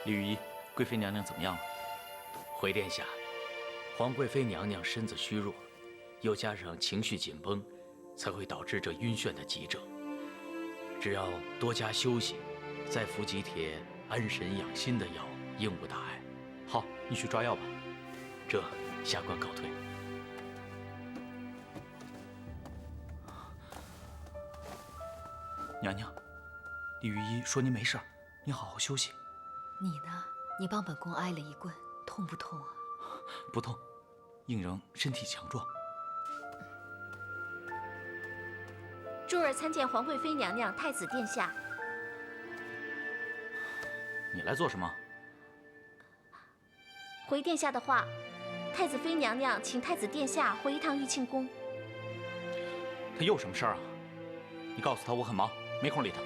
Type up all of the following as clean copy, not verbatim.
李御医，贵妃娘娘怎么样了？回殿下，皇贵妃娘娘身子虚弱，又加上情绪紧绷，才会导致这晕眩的急症。只要多加休息，再服几帖安神养心的药，应无大碍。好，你去抓药吧。这下官告退。娘娘，李御医说您没事儿，您好好休息。你呢？你帮本宫挨了一棍，痛不痛啊？不痛，应仍身体强壮。珠儿参见皇贵妃娘娘、太子殿下。你来做什么？回殿下的话，太子妃娘娘请太子殿下回一趟玉庆宫。他又什么事儿啊？你告诉他我很忙，没空理他。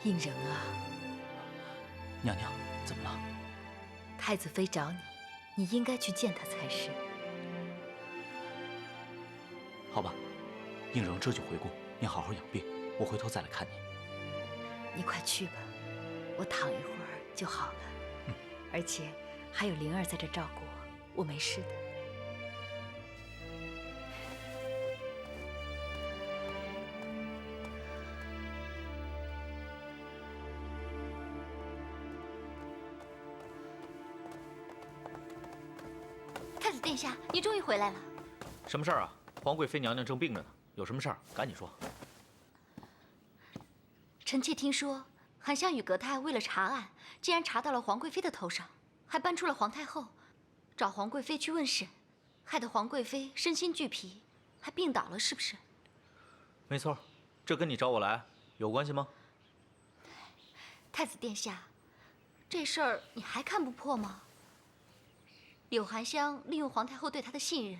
应仍啊，娘娘，怎么了？太子妃找你，你应该去见她才是。好吧，应仍这就回宫，您好好养病，我回头再来看你。你快去吧，我躺一会儿就好了。而且还有灵儿在这照顾我，我没事的。太子殿下，你终于回来了。什么事儿啊？皇贵妃娘娘正病着呢，有什么事儿赶紧说。臣妾听说，韩香与葛太为了查案，竟然查到了皇贵妃的头上，还搬出了皇太后，找皇贵妃去问审，害得皇贵妃身心俱疲，还病倒了，是不是？没错，这跟你找我来有关系吗？太子殿下，这事儿你还看不破吗？柳含香利用皇太后对她的信任，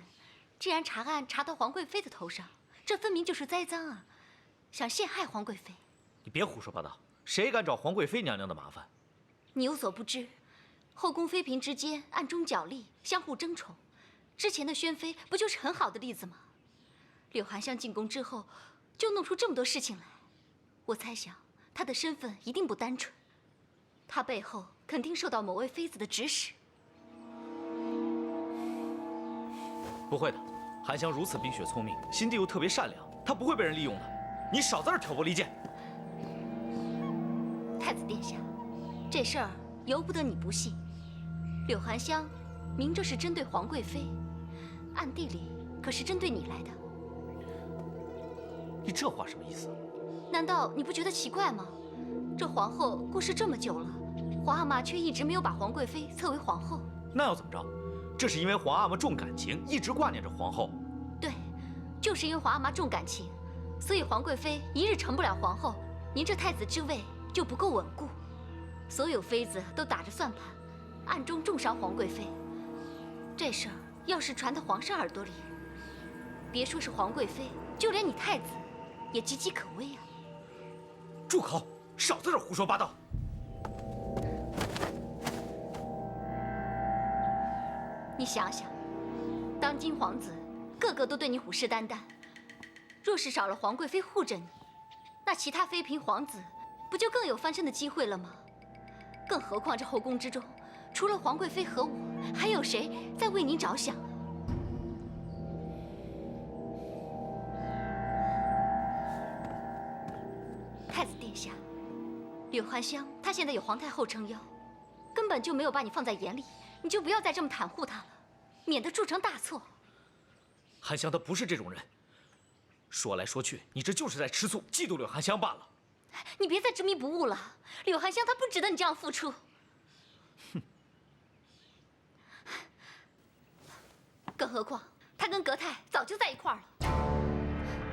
竟然查案查到皇贵妃的头上，这分明就是栽赃啊！想陷害皇贵妃。你别胡说八道，谁敢找皇贵妃娘娘的麻烦？你有所不知，后宫妃嫔之间暗中角力，相互争宠，之前的宣妃不就是很好的例子吗？柳含香进宫之后，就弄出这么多事情来，我猜想她的身份一定不单纯，她背后肯定受到某位妃子的指使。不会的，韩香如此冰雪聪明，心地又特别善良，她不会被人利用的。你少在这挑拨离间。太子殿下，这事儿由不得你不信。柳含香明着是针对皇贵妃，暗地里可是针对你来的。你这话什么意思？难道你不觉得奇怪吗？这皇后过世这么久了，皇阿玛却一直没有把皇贵妃册为皇后。那要怎么着？这是因为皇阿玛重感情，一直挂念着皇后。对，就是因为皇阿玛重感情，所以皇贵妃一日成不了皇后，您这太子之位就不够稳固。所有妃子都打着算盘，暗中重伤皇贵妃。这事儿要是传到皇上耳朵里，别说是皇贵妃，就连你太子也岌岌可危啊！住口！少在这胡说八道！你想想，当今皇子个个都对你虎视眈眈，若是少了皇贵妃护着你，那其他妃嫔皇子不就更有翻身的机会了吗？更何况这后宫之中，除了皇贵妃和我，还有谁在为您着想啊？太子殿下，柳含香她现在有皇太后撑腰，根本就没有把你放在眼里，你就不要再这么袒护她了，免得铸成大错。韩香她不是这种人，说来说去，你这就是在吃醋，嫉妒柳含香罢了。你别再执迷不悟了，柳含香她不值得你这样付出。哼。更何况她跟葛太早就在一块儿了，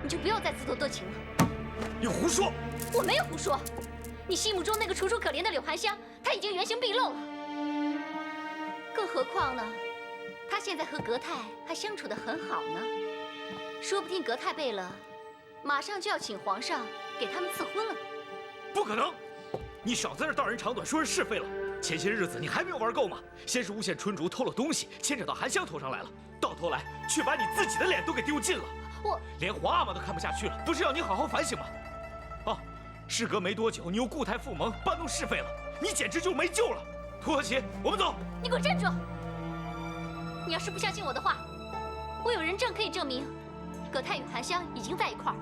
你就不要再自作多情了。你胡说！我没有胡说，你心目中那个楚楚可怜的柳含香，她已经原形毕露了。更何况呢，她现在和葛太还相处得很好呢，说不定葛太贝勒马上就要请皇上给他们赐婚了。不可能！你少在这道人长短，说人是非了。前些日子你还没有玩够吗？先是诬陷春竹偷了东西，牵扯到韩香头上来了，到头来却把你自己的脸都给丢尽了。我连皇阿玛都看不下去了，不是要你好好反省吗？哦，事隔没多久，你又故态复萌，搬弄是非了，你简直就没救了。涂和齐，我们走。你给我站住！你要是不相信我的话，我有人证可以证明，葛泰与韩香已经在一块儿。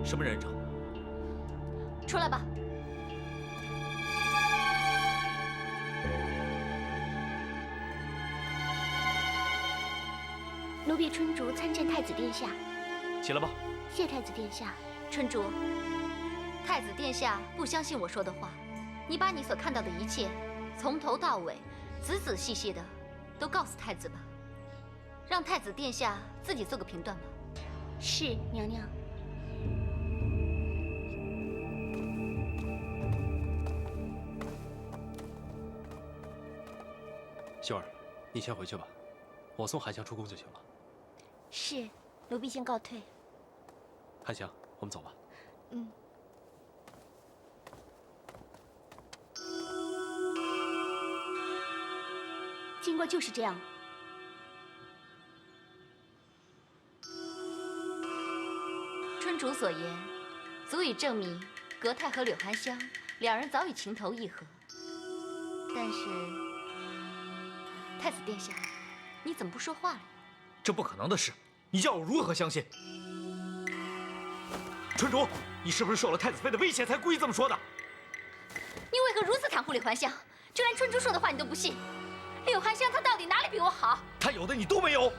什么人证？出来吧。奴婢春竹参见太子殿下。起来吧。谢太子殿下。春竹，太子殿下不相信我说的话，你把你所看到的一切，从头到尾，仔仔细细的，都告诉太子吧，让太子殿下自己做个评断吧。是，娘娘。秀儿，你先回去吧，我送韩香出宫就行了。是，奴婢先告退。韩香，我们走吧。嗯。经过就是这样。春竹所言，足以证明葛泰和柳寒香两人早已情投意合。但是，太子殿下，你怎么不说话了？这不可能的事，你叫我如何相信？春竹，你是不是受了太子妃的威胁才故意这么说的？你为何如此袒护柳寒香？就连春竹说的话你都不信？柳寒香她到底哪里比我好？她有的你都没有。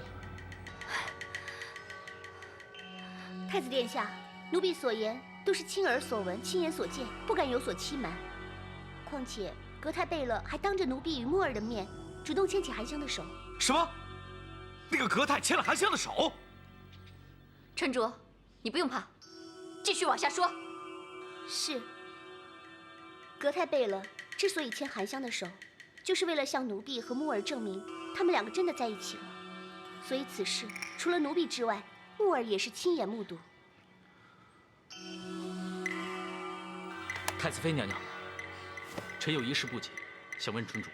太子殿下，奴婢所言都是亲耳所闻、亲眼所见，不敢有所欺瞒。况且葛泰贝勒还当着奴婢与木儿的面，主动牵起韩香的手。什么？那个葛泰牵了韩香的手？春竹，你不用怕，继续往下说。是。葛泰贝勒之所以牵韩香的手，就是为了向奴婢和木儿证明他们两个真的在一起了。所以此事除了奴婢之外，木儿也是亲眼目睹。太子妃娘娘，臣有一事不解，想问春主。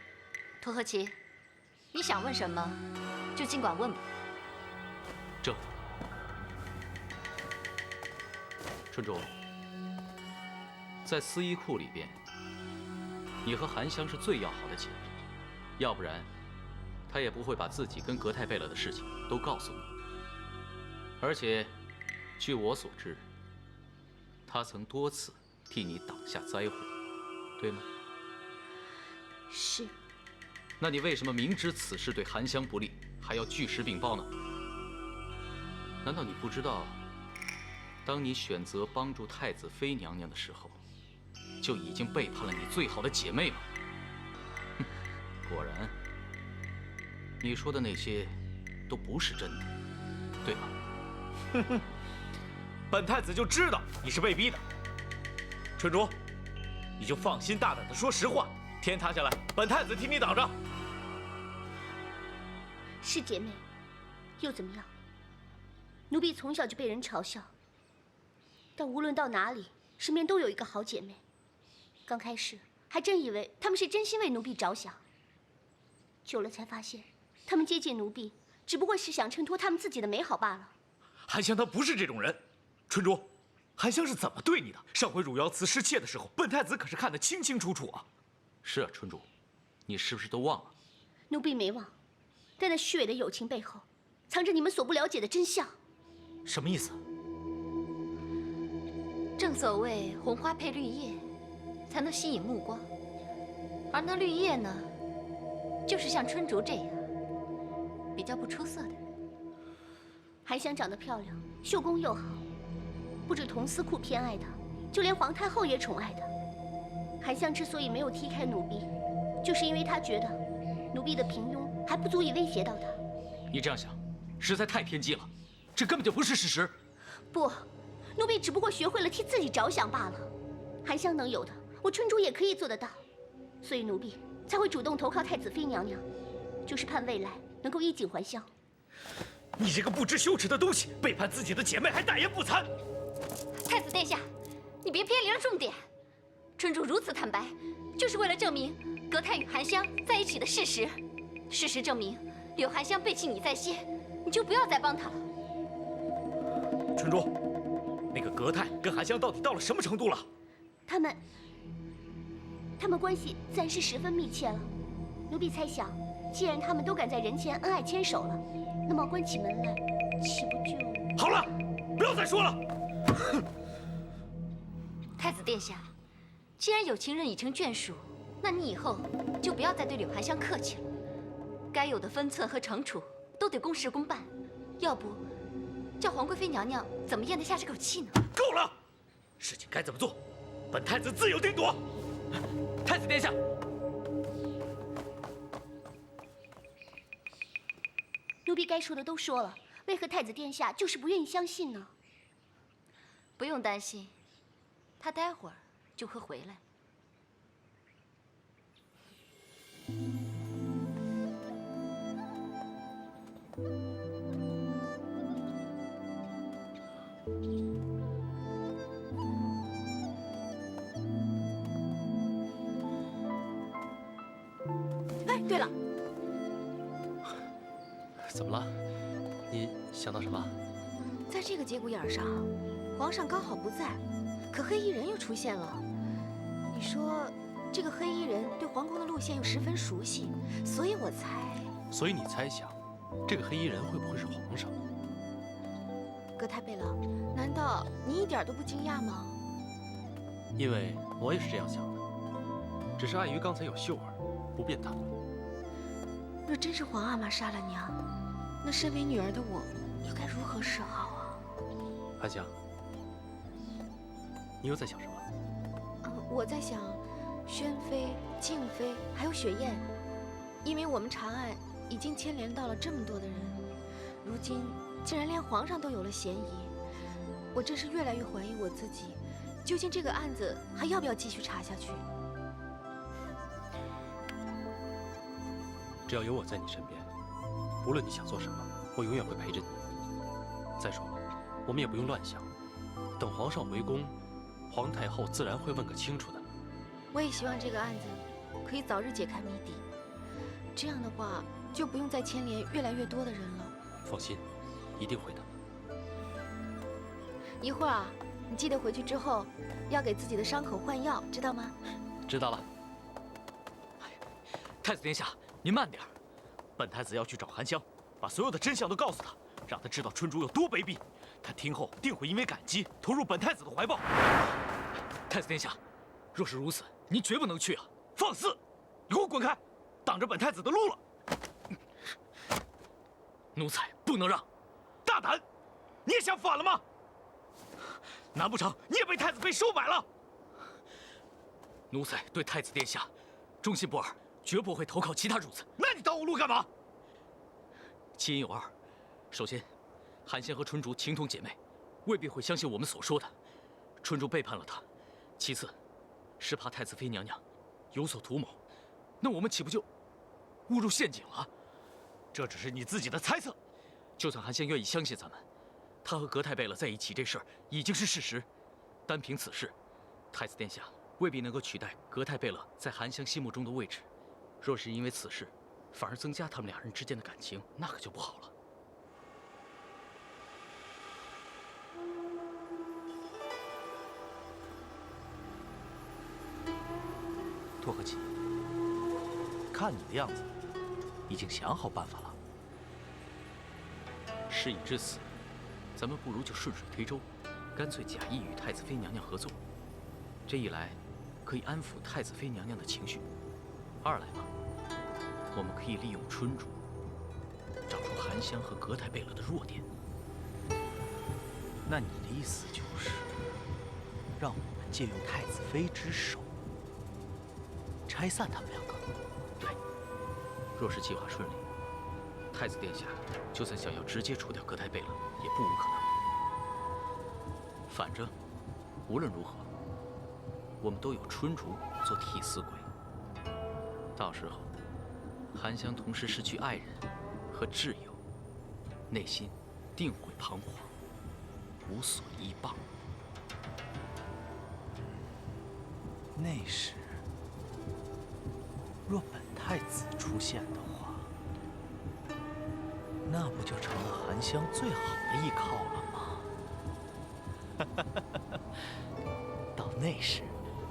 涂和齐，你想问什么，就尽管问吧。这，春主，在司衣库里边，你和韩香是最要好的姐妹，要不然，她也不会把自己跟葛泰贝勒的事情都告诉你。而且，据我所知，她曾多次替你挡下灾祸，对吗？是。那你为什么明知此事对韩香不利，还要据实禀报呢？难道你不知道，当你选择帮助太子妃娘娘的时候，就已经背叛了你最好的姐妹吗？哼，果然，你说的那些都不是真的，对吧？哼哼，本太子就知道你是被逼的。春竹，你就放心大胆的说实话，天塌下来，本太子替你挡着。是姐妹，又怎么样？奴婢从小就被人嘲笑，但无论到哪里，身边都有一个好姐妹。刚开始还真以为她们是真心为奴婢着想，久了才发现，她们接近奴婢，只不过是想衬托她们自己的美好罢了。韩香她不是这种人。春竹，韩香是怎么对你的？上回汝窑瓷失窃的时候，本太子可是看得清清楚楚啊。是啊，春主，你是不是都忘了？奴婢没忘，但那虚伪的友情背后，藏着你们所不了解的真相。什么意思？正所谓红花配绿叶，才能吸引目光。而那绿叶呢，就是像春竹这样比较不出色的人。韩香长得漂亮，绣工又好，不止同司库偏爱她，就连皇太后也宠爱她。韩香之所以没有踢开奴婢，就是因为她觉得奴婢的平庸还不足以威胁到她。你这样想，实在太偏激了，这根本就不是事实。不，奴婢只不过学会了替自己着想罢了。韩香能有的，我春竹也可以做得到，所以奴婢才会主动投靠太子妃娘娘，就是盼未来能够衣锦还乡。你这个不知羞耻的东西，背叛自己的姐妹还大言不惭！太子殿下，你别偏离了重点。春竹如此坦白，就是为了证明葛泰与韩香在一起的事实。事实证明，柳寒香背弃你在先，你就不要再帮她了。春竹，那个葛泰跟韩香到底到了什么程度了？他们他们关系自然是十分密切了。奴婢猜想，既然他们都敢在人前恩爱牵手了，那么关起门来，岂不就……好了，不要再说了。太子殿下，既然有情人已成眷属，那你以后就不要再对柳含香客气了。该有的分寸和惩处都得公事公办，要不叫皇贵妃娘娘怎么咽得下这口气呢？够了，事情该怎么做，本太子自有定夺。太子殿下，奴婢该说的都说了，为何太子殿下就是不愿意相信呢？不用担心，他待会儿就会回来。哎，对了，怎么了？你想到什么？在这个节骨眼上，皇上刚好不在，可黑衣人又出现了。你说这个黑衣人对皇宫的路线又十分熟悉，所以我猜，所以你猜想，这个黑衣人会不会是皇上？葛太贝勒，难道你一点都不惊讶吗？因为我也是这样想的，只是碍于刚才有秀儿，不便谈论。若真是皇阿玛杀了娘，那身为女儿的我又该如何是好啊？韩香，你又在想什么？我在想，宣妃、静妃还有雪雁，因为我们长安已经牵连到了这么多的人，如今竟然连皇上都有了嫌疑，我真是越来越怀疑我自己，究竟这个案子还要不要继续查下去？只要有我在你身边，无论你想做什么，我永远会陪着你。再说了，我们也不用乱想，等皇上回宫，皇太后自然会问个清楚的。我也希望这个案子可以早日解开谜底，这样的话就不用再牵连越来越多的人了。放心，一定会的。一会儿啊，你记得回去之后要给自己的伤口换药，知道吗？知道了。太子殿下，您慢点儿。本太子要去找韩香，把所有的真相都告诉他，让他知道春竹有多卑鄙。他听后定会因为感激投入本太子的怀抱。太子殿下，若是如此，您绝不能去啊！放肆！你给我滚开，挡着本太子的路了！奴才不能让。大胆！你也想反了吗？难不成你也被太子妃收买了？奴才对太子殿下忠心不二，绝不会投靠其他主子。那你挡我路干嘛？其因有二，首先，韩仙和春竹情同姐妹，未必会相信我们所说的。春竹背叛了他。其次，是怕太子妃娘娘有所图谋，那我们岂不就误入陷阱了？这只是你自己的猜测。就算韩仙愿意相信咱们，他和葛太贝勒在一起这事儿已经是事实。单凭此事，太子殿下未必能够取代葛太贝勒在韩香心目中的位置。若是因为此事，反而增加他们两人之间的感情，那可就不好了。拓和奇，看你的样子，已经想好办法了。事已至此，咱们不如就顺水推舟，干脆假意与太子妃娘娘合作。这一来，可以安抚太子妃娘娘的情绪；二来嘛，我们可以利用春竹，找出韩香和葛太贝勒的弱点。那你的意思就是，让我们借用太子妃之手，拆散他们两个？对，若是计划顺利，太子殿下就算想要直接除掉葛太贝勒，也不无可能。反正，无论如何，我们都有春竹做替死鬼。到时候，韩香同时失去爱人和挚友，内心定会彷徨，无所依傍。那时，若本太子出现的话，那不就成了韩香最好的依靠了吗？到那时，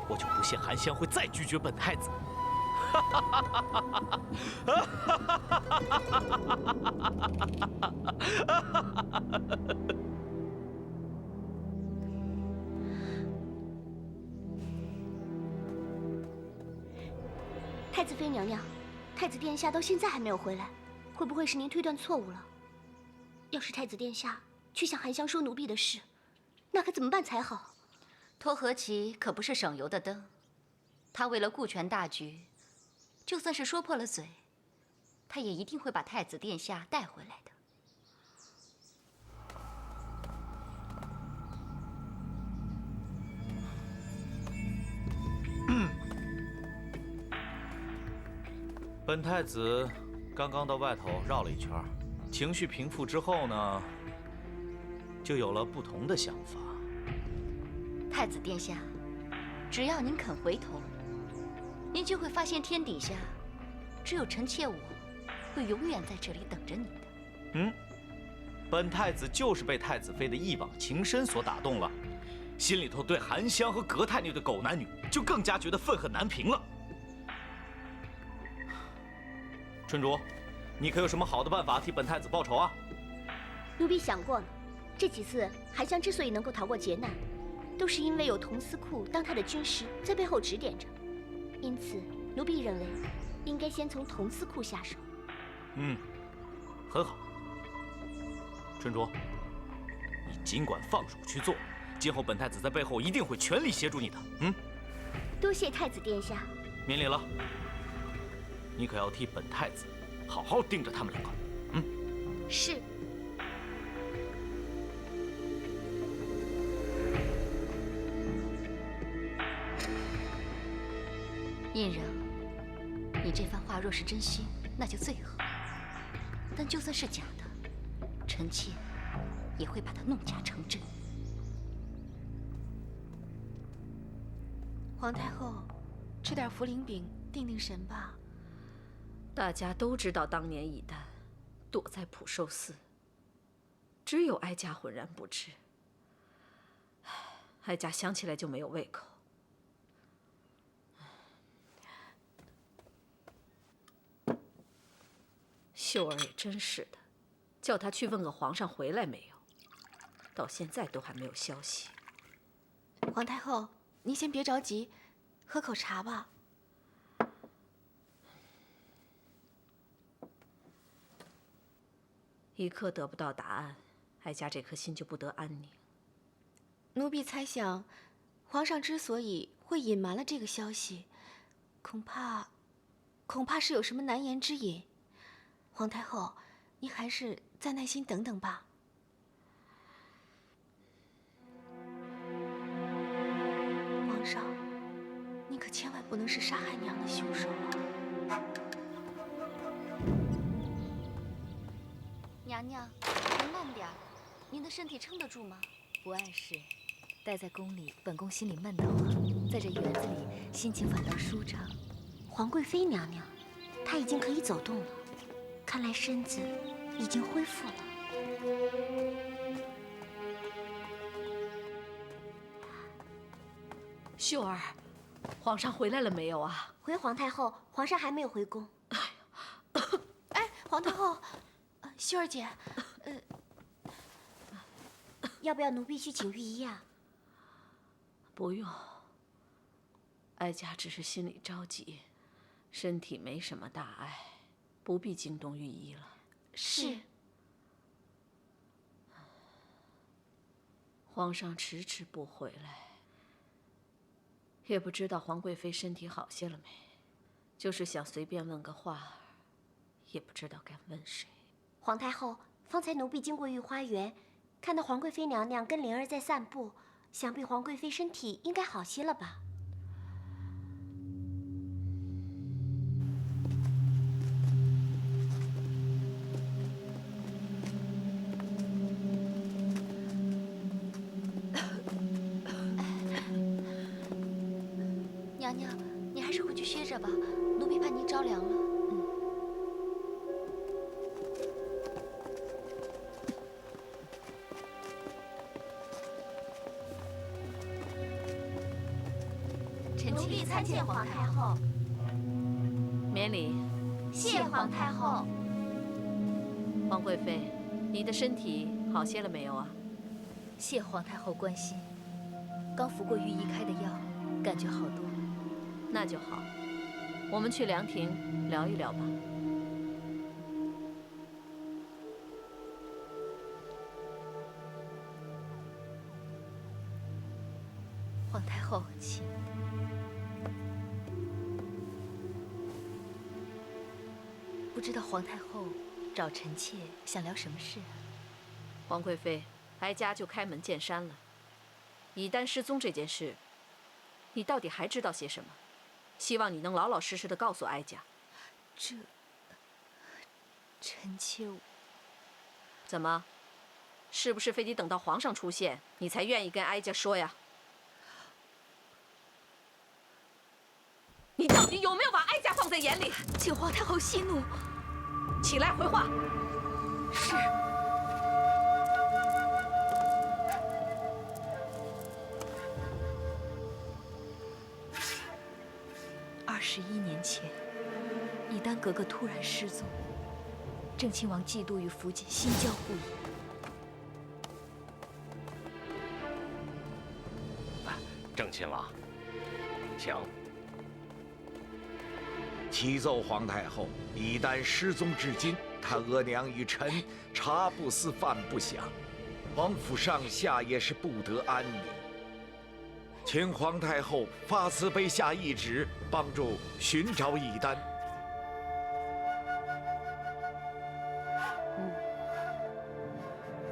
我就不信韩香会再拒绝本太子。太子妃娘娘，太子殿下到现在还没有回来，会不会是您推断错误了？要是太子殿下去向韩香说奴婢的事，那可怎么办才好？托和其可不是省油的灯，他为了顾全大局，就算是说破了嘴，他也一定会把太子殿下带回来的。本太子刚刚到外头绕了一圈，情绪平复之后呢，就有了不同的想法。太子殿下，只要您肯回头，您就会发现天底下只有臣妾我会永远在这里等着你的。本太子就是被太子妃的一往情深所打动了，心里头对韩香和葛太那对狗男女就更加觉得愤恨难平了。春竹，你可有什么好的办法替本太子报仇啊？奴婢想过了，这几次韩香之所以能够逃过劫难，都是因为有佟司库当他的军师在背后指点着，因此奴婢认为应该先从佟司库下手。很好。春竹，你尽管放手去做，今后本太子在背后一定会全力协助你的。多谢太子殿下。免礼了。你可要替本太子好好盯着他们两个。是。胤禛，你这番话若是真心，那就最好；但就算是假的，臣妾也会把它弄假成真。皇太后，吃点茯苓饼定定神吧。大家都知道当年乙丹躲在普寿寺，只有哀家浑然不知。哀家想起来就没有胃口。秀儿也真是的，叫她去问个皇上回来没有，到现在都还没有消息。皇太后，您先别着急，喝口茶吧。一刻得不到答案，哀家这颗心就不得安宁。奴婢猜想，皇上之所以会隐瞒了这个消息，恐怕是有什么难言之隐。皇太后，您还是再耐心等等吧。皇上，您可千万不能是杀害娘的凶手啊！娘娘，您慢点儿，您的身体撑得住吗？不碍事，待在宫里，本宫心里闷得慌，在这园子里，心情反倒舒畅。皇贵妃娘娘，她已经可以走动了，看来身子已经恢复了。秀儿，皇上回来了没有啊？回皇太后，皇上还没有回宫。哎，皇太后，秀儿姐，要不要奴婢去请御医啊？不用，哀家只是心里着急，身体没什么大碍，不必惊动御医了。是。皇上迟迟不回来，也不知道皇贵妃身体好些了没。就是想随便问个话，也不知道该问谁。皇太后，方才奴婢经过御花园，看到皇贵妃娘娘跟灵儿在散步，想必皇贵妃身体应该好些了吧？娘娘，你还是回去歇着吧，奴婢怕您着凉了。臣意参见皇太后。免礼。谢皇太后。皇贵妃，你的身体好些了没有啊？谢皇太后关心，刚服过御医开的药，感觉好多了。那就好，我们去凉亭聊一聊吧。皇太后，请。不知道皇太后找臣妾想聊什么事啊？皇贵妃，哀家就开门见山了。以丹失踪这件事，你到底还知道些什么？希望你能老老实实的告诉哀家。臣妾……怎么？是不是非得等到皇上出现，你才愿意跟哀家说呀？你到底有没有把哀家放在眼里？请皇太后息怒。起来回话。是。21年前，以丹格格突然失踪，郑亲王嫉妒与福晋心焦不已。郑亲王，请。启奏皇太后，以丹失踪至今，他额娘与臣茶不思饭不想，皇府上下也是不得安宁。请皇太后发慈悲下懿旨，帮助寻找以丹。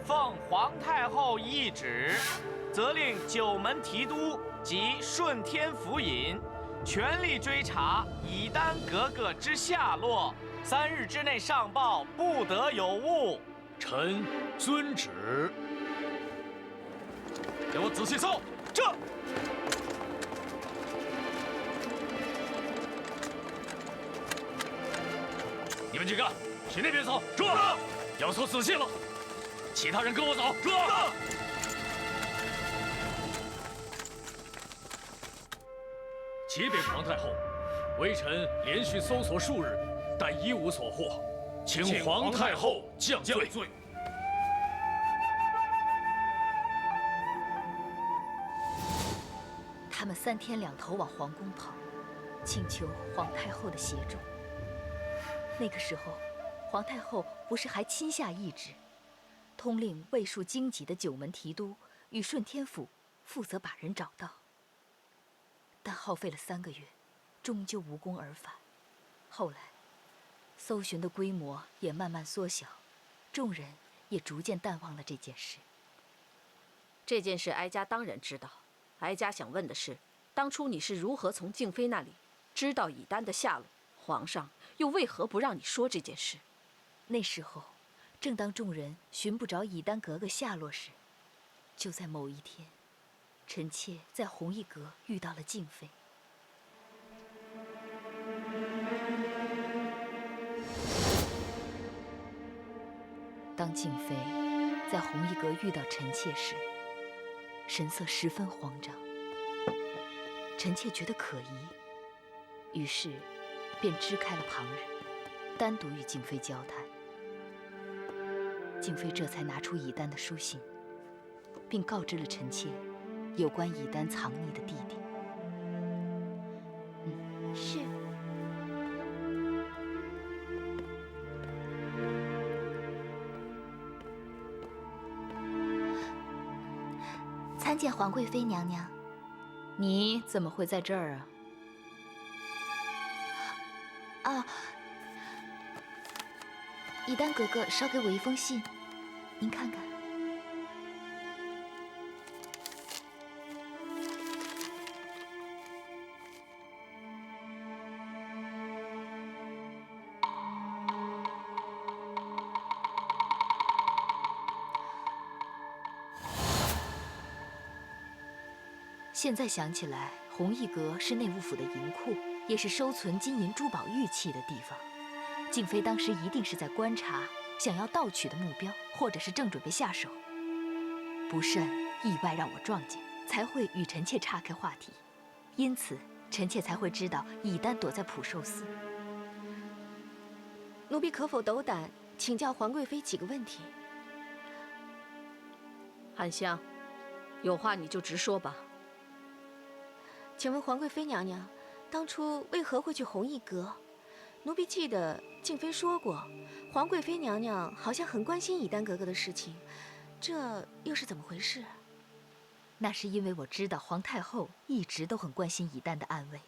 奉皇太后懿旨，责令九门提督及顺天府尹全力追查以丹格格之下落，3日之内上报，不得有误。臣遵旨。给我仔细搜！这。你们几个去那边搜。是。要搜仔细了。其他人跟我走。是。启禀皇太后，微臣连续搜索数日，但一无所获，请皇太后降罪。他们3天2头往皇宫跑，请求皇太后的协助。那个时候，皇太后不是还亲下懿旨，通令卫戍荆棘的九门提督与顺天府负责把人找到。但耗费了3个月，终究无功而返。后来，搜寻的规模也慢慢缩小，众人也逐渐淡忘了这件事。这件事哀家当然知道。哀家想问的是，当初你是如何从静妃那里知道以丹的下落？皇上又为何不让你说这件事？那时候，正当众人寻不着以丹格格下落时，就在某一天，臣妾在弘毅阁遇到了静妃。当静妃在弘毅阁遇到臣妾时，神色十分慌张。臣妾觉得可疑，于是便支开了旁人，单独与静妃交谈。静妃这才拿出以丹的书信，并告知了臣妾有关以丹藏匿的地点。是。参见皇贵妃娘娘。你怎么会在这儿啊？啊，以丹格格捎给我一封信，您看看。现在想起来，弘毅阁是内务府的银库，也是收存金银珠宝玉器的地方。静妃当时一定是在观察想要盗取的目标，或者是正准备下手，不慎意外让我撞见，才会与臣妾岔开话题。因此，臣妾才会知道以丹躲在普寿寺。奴婢可否斗胆请教皇贵妃几个问题？韩香，有话你就直说吧。请问皇贵妃娘娘，当初为何会去弘毅阁？奴婢记得静妃说过，皇贵妃娘娘好像很关心以丹格格的事情，这又是怎么回事？那是因为我知道皇太后一直都很关心以丹的安危，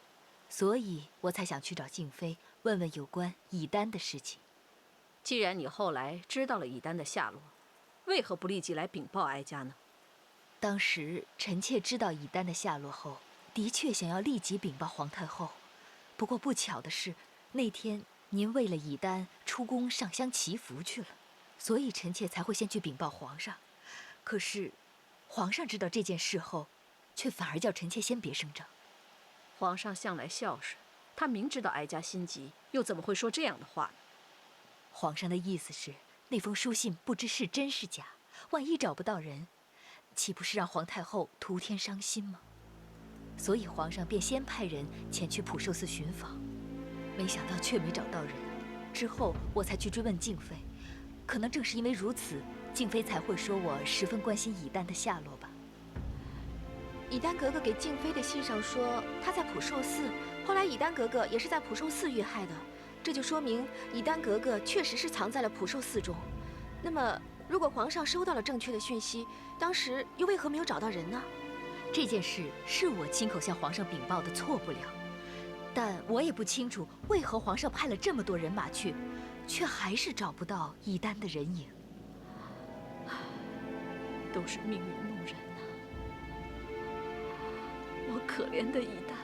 所以我才想去找静妃问问有关以丹的事情。既然你后来知道了以丹的下落，为何不立即来禀报哀家呢？当时臣妾知道以丹的下落后，的确想要立即禀报皇太后，不过不巧的是，那天您为了以丹出宫上香祈福去了，所以臣妾才会先去禀报皇上。可是，皇上知道这件事后，却反而叫臣妾先别声张。皇上向来孝顺，他明知道哀家心急，又怎么会说这样的话呢？皇上的意思是，那封书信不知是真是假，万一找不到人，岂不是让皇太后徒添伤心吗？所以皇上便先派人前去普寿寺寻访，没想到却没找到人。之后我才去追问静妃，可能正是因为如此，静妃才会说我十分关心以丹的下落吧。以丹格格给静妃的信上说她在普寿寺，后来以丹格格也是在普寿寺遇害的，这就说明以丹格格确实是藏在了普寿寺中。那么，如果皇上收到了正确的讯息，当时又为何没有找到人呢？这件事是我亲口向皇上禀报的，错不了。但我也不清楚为何皇上派了这么多人马去，却还是找不到以丹的人影。都是命运弄人呐！我可怜的以丹，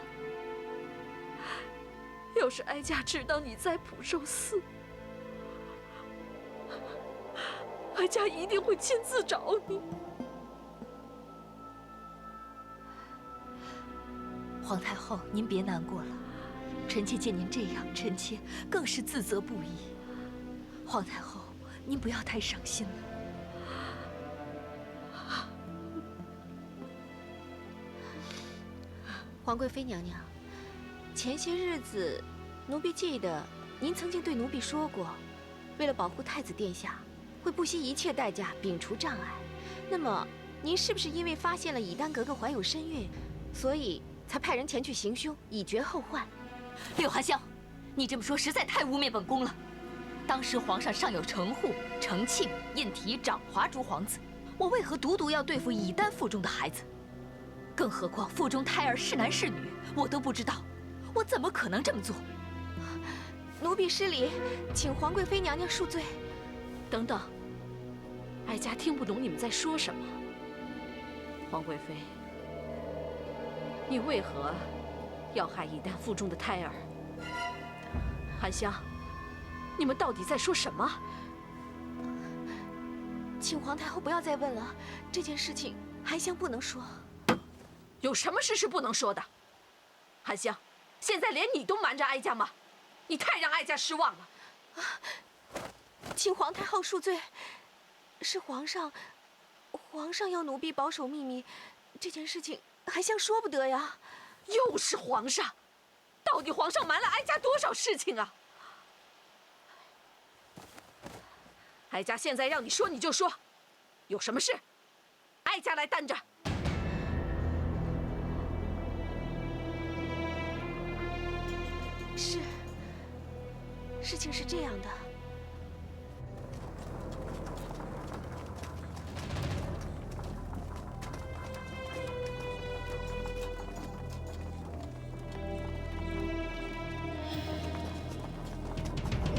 要是哀家知道你在普寿寺，哀家一定会亲自找你。皇太后，您别难过了，臣妾见您这样，臣妾更是自责不已。皇太后，您不要太伤心了。皇贵妃娘娘，前些日子，奴婢记得您曾经对奴婢说过，为了保护太子殿下，会不惜一切代价摒除障碍。那么，您是不是因为发现了以丹格格怀有身孕，所以才派人前去行凶，以绝后患？柳含香，你这么说实在太污蔑本宫了。当时皇上尚有程护、程庆、胤禔、长华诸皇子，我为何独独要对付以丹腹中的孩子？更何况腹中胎儿是男是女，我都不知道，我怎么可能这么做？奴婢失礼，请皇贵妃娘娘恕罪。等等，哀家听不懂你们在说什么。皇贵妃，你为何要害以丹腹中的胎儿？含香，你们到底在说什么？请皇太后不要再问了，这件事情含香不能说。有什么事是不能说的？含香，现在连你都瞒着哀家吗？你太让哀家失望了。请皇太后恕罪，是皇上要奴婢保守秘密，这件事情含香说不得呀。又是皇上，到底皇上瞒了哀家多少事情啊？哀家现在让你说你就说，有什么事，哀家来担着。事情是这样的。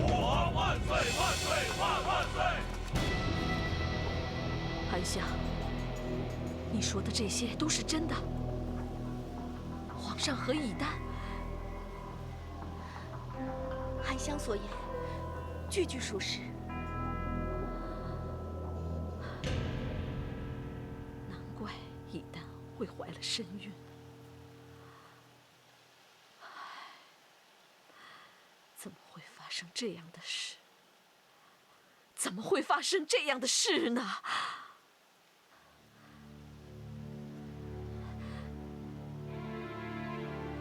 吾皇万岁万岁万岁！含香，你说的这些都是真的？皇上和以丹？含香所言，句句属实。难怪以丹会怀了身孕。怎么会发生这样的事？怎么会发生这样的事呢？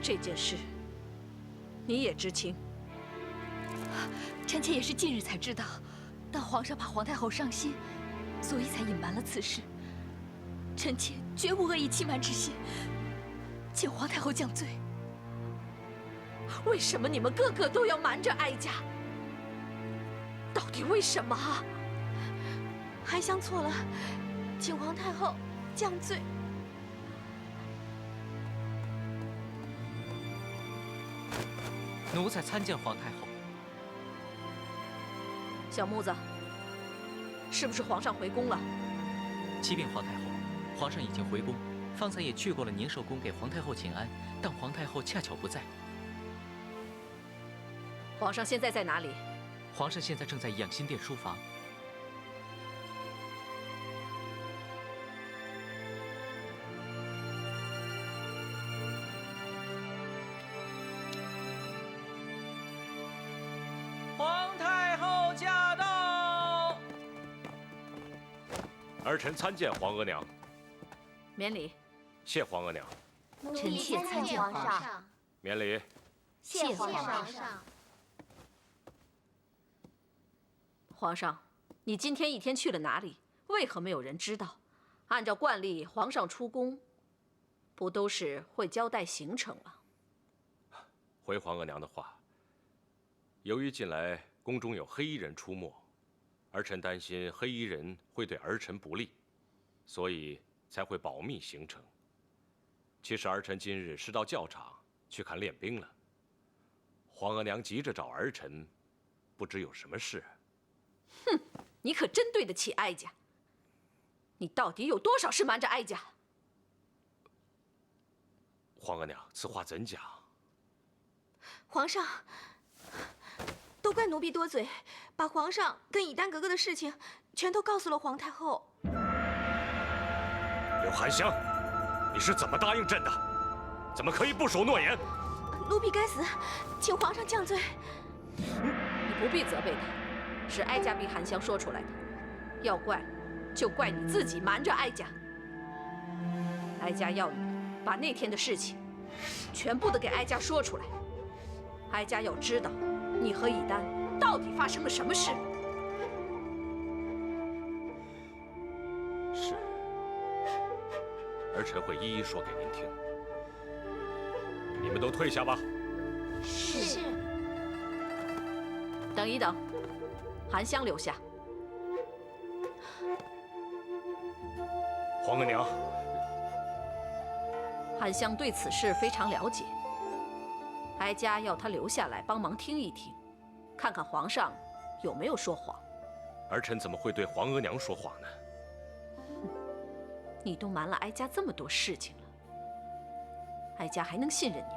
这件事你也知情？臣妾也是近日才知道，但皇上怕皇太后伤心，所以才隐瞒了此事。臣妾绝无恶意欺瞒之心，请皇太后降罪。为什么你们个个都要瞒着哀家？到底为什么？韩香错了，请皇太后降罪。奴才参见皇太后。小木子，是不是皇上回宫了？启禀皇太后，皇上已经回宫，方才也去过了宁寿宫给皇太后请安，但皇太后恰巧不在。皇上现在在哪里？皇上现在正在养心殿书房。皇太后驾到！儿臣参见皇额娘。免礼。谢皇额娘。臣妾参见皇上。免礼。谢皇上。皇上，你今天一天去了哪里？为何没有人知道？按照惯例，皇上出宫，不都是会交代行程吗？回皇额娘的话，由于近来宫中有黑衣人出没，儿臣担心黑衣人会对儿臣不利，所以才会保密行程。其实儿臣今日是到教场去看练兵了。皇额娘急着找儿臣，不知有什么事。哼，你可真对得起哀家。你到底有多少事瞒着哀家？皇额娘，此话怎讲？皇上，都怪奴婢多嘴，把皇上跟以丹格格的事情全都告诉了皇太后。刘含香，你是怎么答应朕的？怎么可以不守诺言？奴婢该死，请皇上降罪。你不必责备他，是哀家逼含香说出来的。要怪，就怪你自己瞒着哀家。哀家要你把那天的事情全部的给哀家说出来。哀家要知道，你和以丹到底发生了什么事。是，儿臣会一一说给您听。你们都退下吧。是。等一等，含香留下。皇额娘，含香对此事非常了解，哀家要她留下来帮忙听一听，看看皇上有没有说谎。儿臣怎么会对皇额娘说谎呢？你都瞒了哀家这么多事情了，哀家还能信任你吗？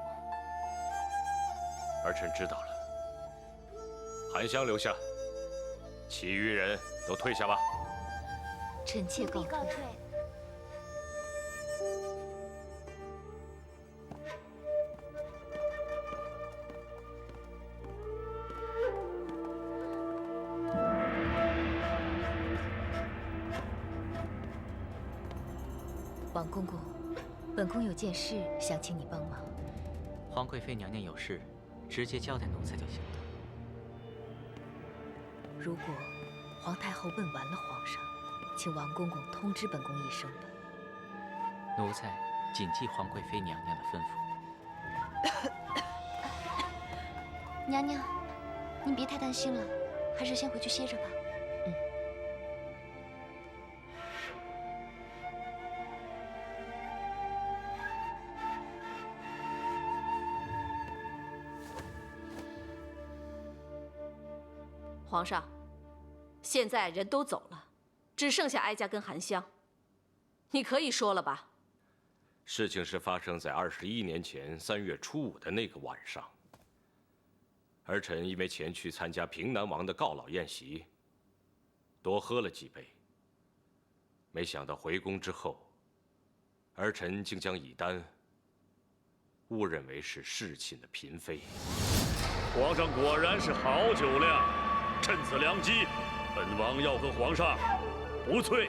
儿臣知道了。含香留下，其余人都退下吧。臣妾告退。王公公，本宫有件事想请你帮忙。皇贵妃娘娘有事，直接交代奴才就行了。如果皇太后问完了皇上，请王公公通知本宫一声吧。奴才谨记皇贵妃娘娘的吩咐。娘娘，您别太担心了，还是先回去歇着吧。皇上，现在人都走了，只剩下哀家跟含香，你可以说了吧？事情是发生在21年前3月初5的那个晚上。儿臣因为前去参加平南王的告老宴席，多喝了几杯。没想到回宫之后，儿臣竟将以丹误认为是侍寝的嫔妃。皇上果然是好酒量。趁此良机，本王要和皇上不醉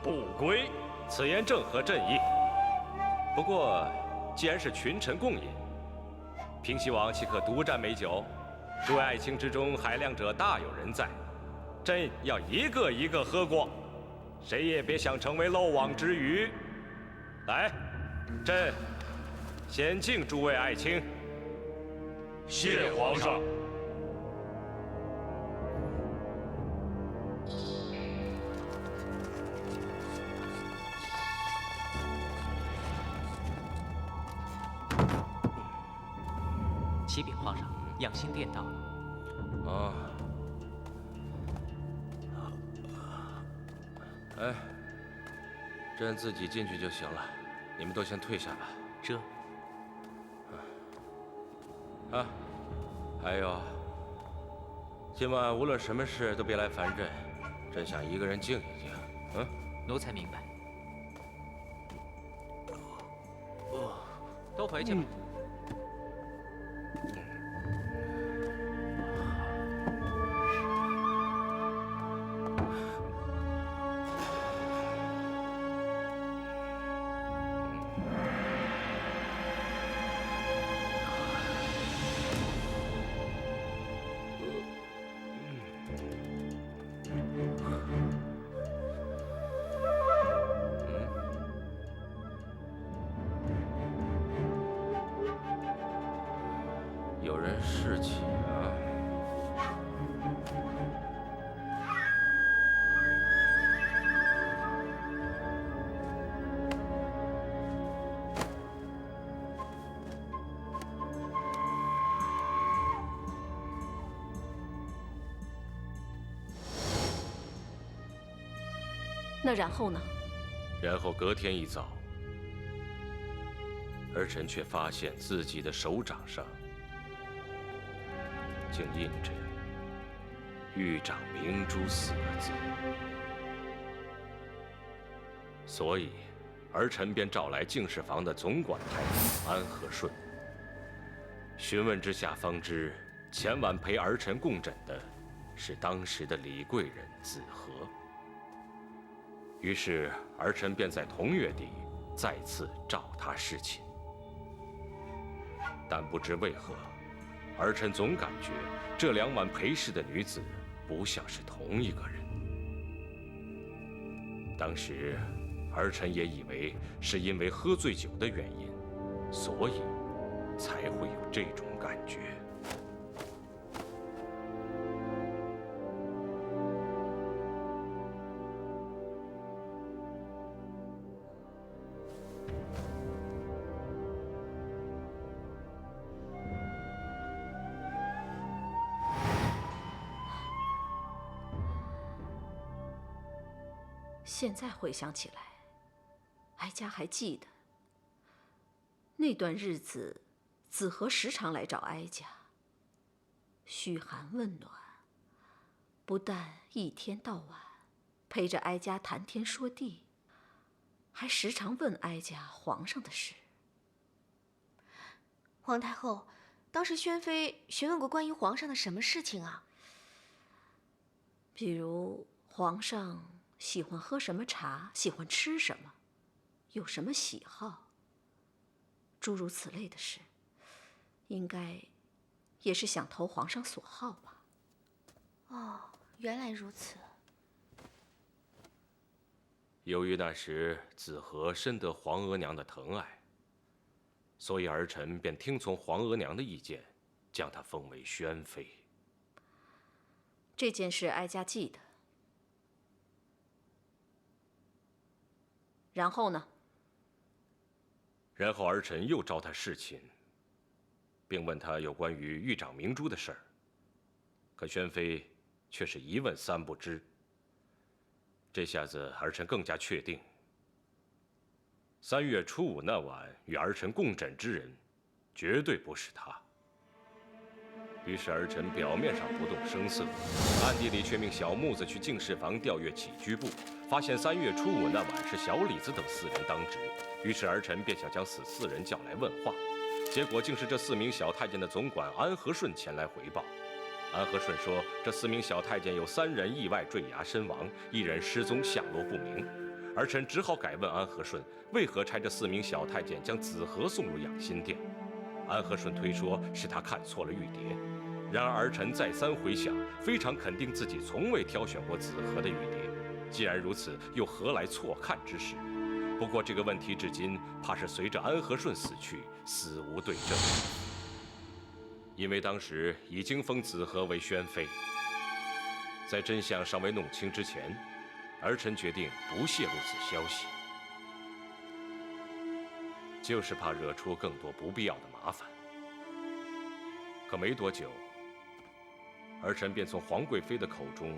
不归。此言正合朕意。不过，既然是群臣共饮，平西王岂可独占美酒？诸位爱卿之中，海量者大有人在，朕要一个一个喝过，谁也别想成为漏网之鱼。来，朕先敬诸位爱卿。谢皇上。启禀皇上，养心殿到了。啊。哎，朕自己进去就行了，你们都先退下吧。这。啊，还有，今晚无论什么事都别来烦朕，朕想一个人静一静。嗯，奴才明白。都回去吧。有人侍起啊！那然后呢？然后隔天一早，儿臣却发现自己的手掌上竟印着“玉掌明珠”4个字，所以儿臣便召来净室房的总管太监安和顺。询问之下，方知前晚陪儿臣共枕的是当时的李贵人子和。于是儿臣便在同月底再次召他侍寝，但不知为何，儿臣总感觉这2晚陪侍的女子不像是同一个人。当时，儿臣也以为是因为喝醉酒的原因，所以才会有这种感觉。现在回想起来，哀家还记得那段日子，子和时常来找哀家，嘘寒问暖，不但一天到晚陪着哀家谈天说地，还时常问哀家皇上的事。皇太后，当时宣妃询问过关于皇上的什么事情啊？比如皇上喜欢喝什么茶，喜欢吃什么，有什么喜好，诸如此类的事，应该也是想投皇上所好吧。哦，原来如此。由于那时子和深得皇额娘的疼爱，所以儿臣便听从皇额娘的意见，将她封为宣妃。这件事哀家记得。然后呢？然后儿臣又召她侍寝，并问她有关于玉掌明珠的事儿。可宣妃却是一问3不知。这下子儿臣更加确定，3月初5那晚与儿臣共枕之人，绝对不是她。于是儿臣表面上不动声色，暗地里却命小木子去净室房调阅起居部，发现3月初5那晚是小李子等4人当值。于是儿臣便想将此4人叫来问话，结果竟是这4名小太监的总管安和顺前来回报。安和顺说，这4名小太监有3人意外坠崖身亡，1人失踪，下落不明。儿臣只好改问安和顺，为何差这4名小太监将子和送入养心殿。安和顺推说是他看错了玉蝶，然而儿臣再三回想，非常肯定自己从未挑选过紫河的玉蝶。既然如此，又何来错看之事？不过这个问题至今怕是随着安和顺死去，死无对证。因为当时已经封紫河为宣妃，在真相尚未弄清之前，儿臣决定不泄露此消息，就是怕惹出更多不必要的麻烦。可没多久，儿臣便从皇贵妃的口中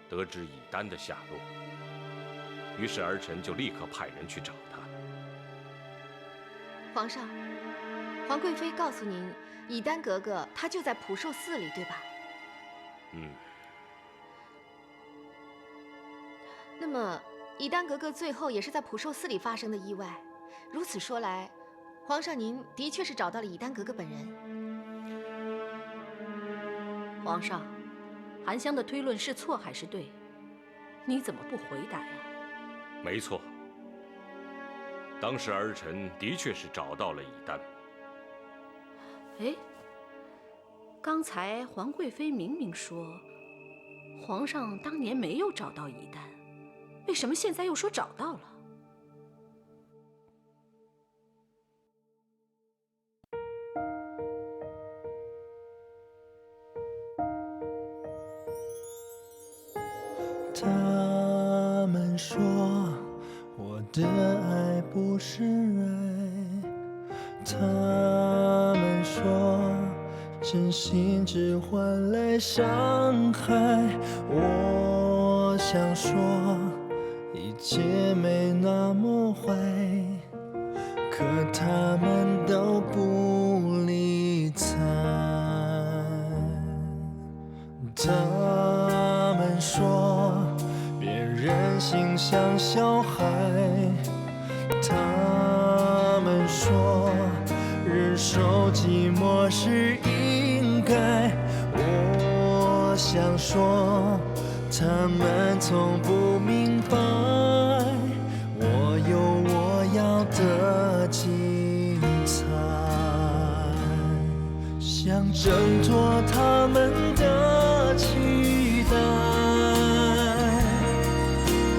得知以丹的下落，于是儿臣就立刻派人去找他。皇上，皇贵妃告诉您，以丹格格她就在普寿寺里，对吧？嗯。那么，以丹格格最后也是在普寿寺里发生的意外。如此说来，皇上您的确是找到了以丹格格本人。皇上，韩香的推论是错还是对？你怎么不回答呀？没错，当时儿臣的确是找到了以丹。哎，刚才皇贵妃明明说，皇上当年没有找到以丹，为什么现在又说找到了？他们说我的爱不是爱，他们说真心只换来伤害。我想说一切没那么坏，可他们都不理睬。他们说别人心像小孩，他们说忍受寂寞是应该。我想说他们从不明白，我有我要的精彩，想挣脱他们的期待，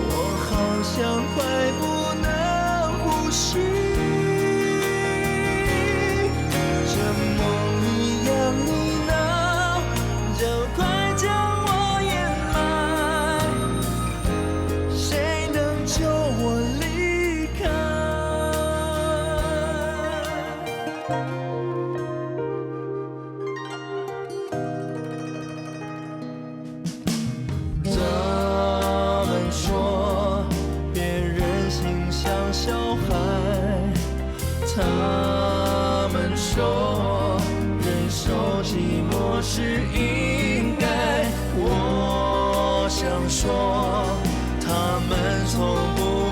我好像快不能呼吸，这梦一样呢喃，就快将我掩埋，谁能救我离开？他们说别人心像小孩，他们说忍受寂寞是应该。我想说他们从不